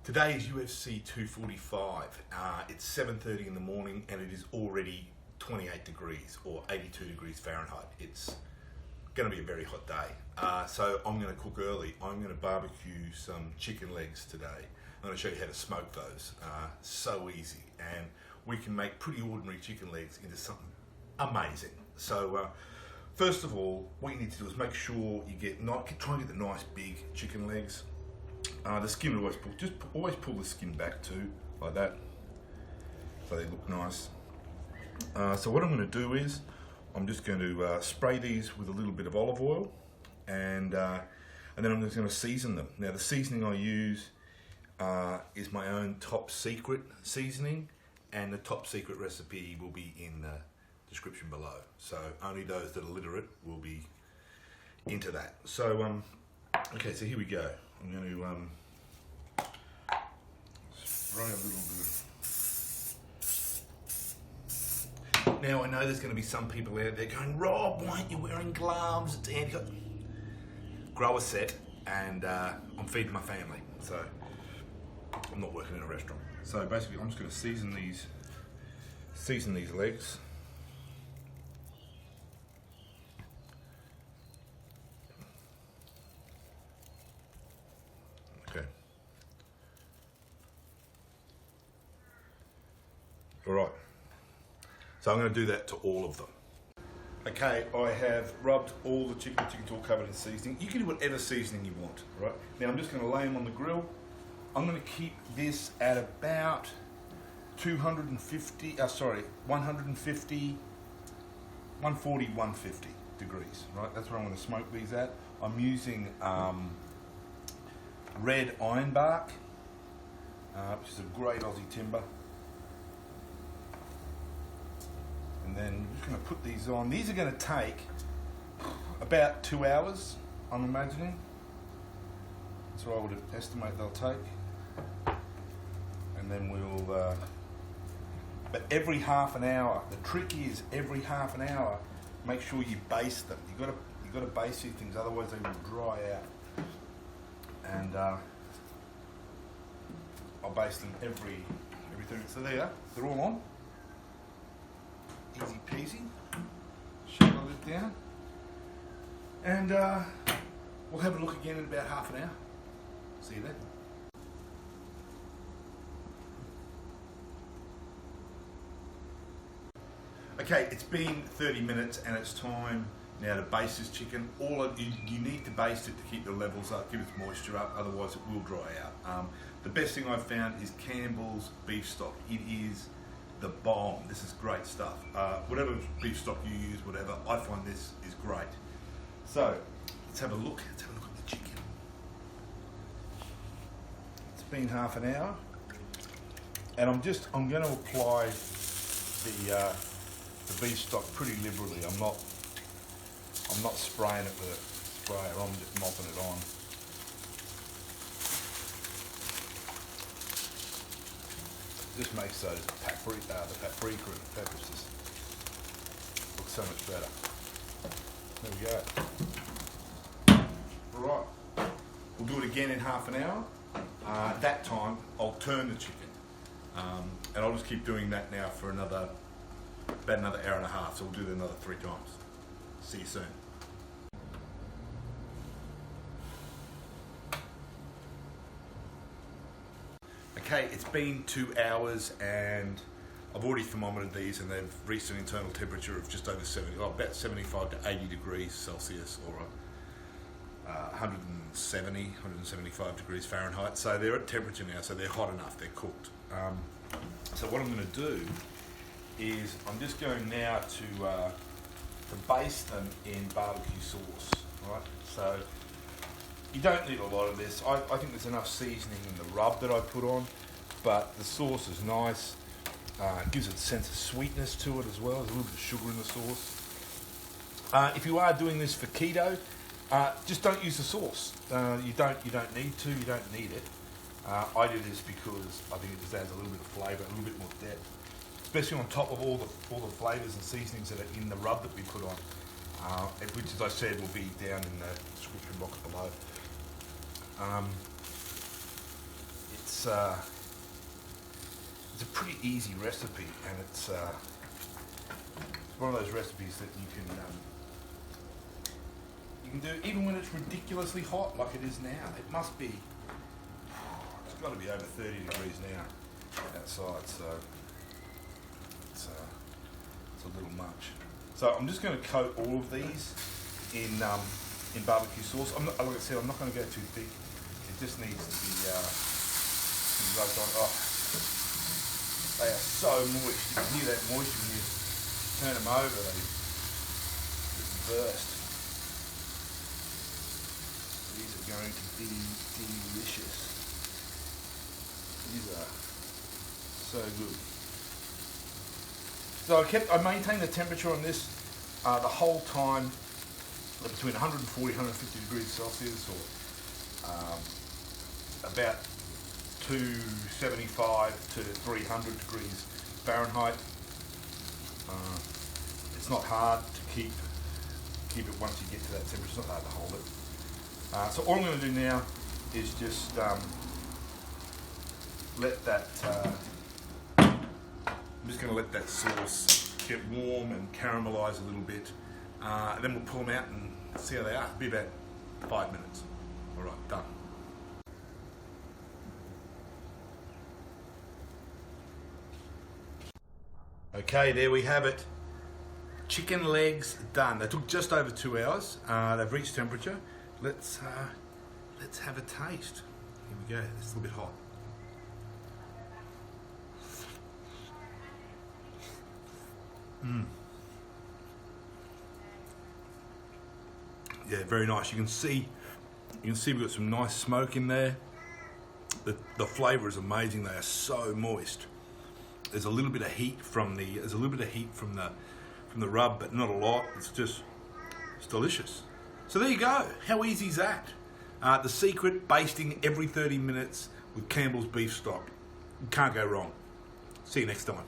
Today is UFC 245. It's 7:30 in the morning and it is already 28 degrees or 82 degrees Fahrenheit. It's going to be a very hot day. So I'm going to cook early. I'm going to barbecue some chicken legs today. I'm going to show you how to smoke those. So easy, and we can make pretty ordinary chicken legs into something amazing. So first of all, what you need to do is make sure you try and get the nice big chicken legs. The skin always pull the skin back too, like that, so they look nice. So what I'm going to do is I'm just going to spray these with a little bit of olive oil, and then I'm just going to season them. Now the seasoning I use is my own top secret seasoning, and the top secret recipe will be in the description below. So only those that are literate will be into that. So okay, so here we go. I'm going to spray a little bit. Now I know there's going to be some people out there going, Rob, why aren't you wearing gloves? It's anti. Grow a set, and I'm feeding my family, so I'm not working in a restaurant. So basically, I'm just going to season these legs. Okay. All right. So I'm going to do that to all of them. Okay, I have rubbed all the chicken. The chicken's all covered in seasoning. You can do whatever seasoning you want, right? Now I'm just going to lay them on the grill. I'm going to keep this at about 140, 150 degrees, right? That's where I'm going to smoke these at. I'm using red ironbark, which is a great Aussie timber. And then I'm just going to put these on. These are going to take about 2 hours, I'm imagining. That's what I would estimate they'll take. And then we'll, but every half an hour, the trick is every half an hour, make sure you baste them. You've got to baste these things, otherwise they will dry out. And I'll baste them everything. So there you are, they're all on. Easy peasy. Shut the lid down. And we'll have a look again in about half an hour. See you then. Okay, it's been 30 minutes and it's time now to baste this chicken. You need to baste it to keep the levels up, keep its moisture up, otherwise it will dry out. The best thing I've found is Campbell's beef stock. It is the bomb. This is great stuff. Whatever beef stock you use, whatever, I find this is great. So let's have a look. Let's have a look at the chicken. It's been half an hour, and I'm going to apply the beef stock pretty liberally. I'm not spraying it with a sprayer. I'm just mopping it on. Just makes those the paprika and the peppers just look so much better. There we go. Right, we'll do it again in half an hour. That time I'll turn the chicken, and I'll just keep doing that now for about another hour and a half. So we'll do it another 3 times. See you soon. Okay, it's been 2 hours and I've already thermometered these, and they've reached an internal temperature of just over about 75 to 80 degrees Celsius, or 170, 175 degrees Fahrenheit. So they're at temperature now, so they're hot enough, they're cooked. So what I'm going to do is I'm just going now to baste them in barbecue sauce, right? So you don't need a lot of this. I think there's enough seasoning in the rub that I put on, but the sauce is nice. It gives it a sense of sweetness to it as well. There's a little bit of sugar in the sauce. If you are doing this for keto, just don't use the sauce. You don't need to. You don't need it. I do this because I think it just adds a little bit of flavour, a little bit more depth, especially on top of all the flavours and seasonings that are in the rub that we put on, which, as I said, will be down in the description box below. It's it's a pretty easy recipe, and it's one of those recipes that you can do even when it's ridiculously hot, like it is now. It must be. It's got to be over 30 degrees now outside, so it's a little much. So I'm just going to coat all of these in barbecue sauce. Like I said, I'm not going to go too thick. It just needs to be rubbed on. Oh, they are so moist. You can hear that moisture when you turn them over. They just burst. These are going to be delicious. These are so good. So I maintained the temperature on this the whole time between 140 150 degrees Celsius, or about 275 to 300 degrees Fahrenheit. It's not hard to keep it once you get to that temperature. It's not hard to hold it. So all I'm going to do now is just let that. I'm just going to let that sauce get warm and caramelise a little bit, and then we'll pull them out and see how they are. It'll be about 5 minutes. All right, done. Okay, there we have it. Chicken legs done. They took just over 2 hours. They've reached temperature. Let's have a taste. Here we go. It's a little bit hot. Yeah, very nice. You can see we've got some nice smoke in there. The flavour is amazing. They are so moist. There's a little bit of heat from the rub, but not a lot. It's delicious. So there you go. How easy is that? The secret: basting every 30 minutes with Campbell's beef stock. You can't go wrong. See you next time.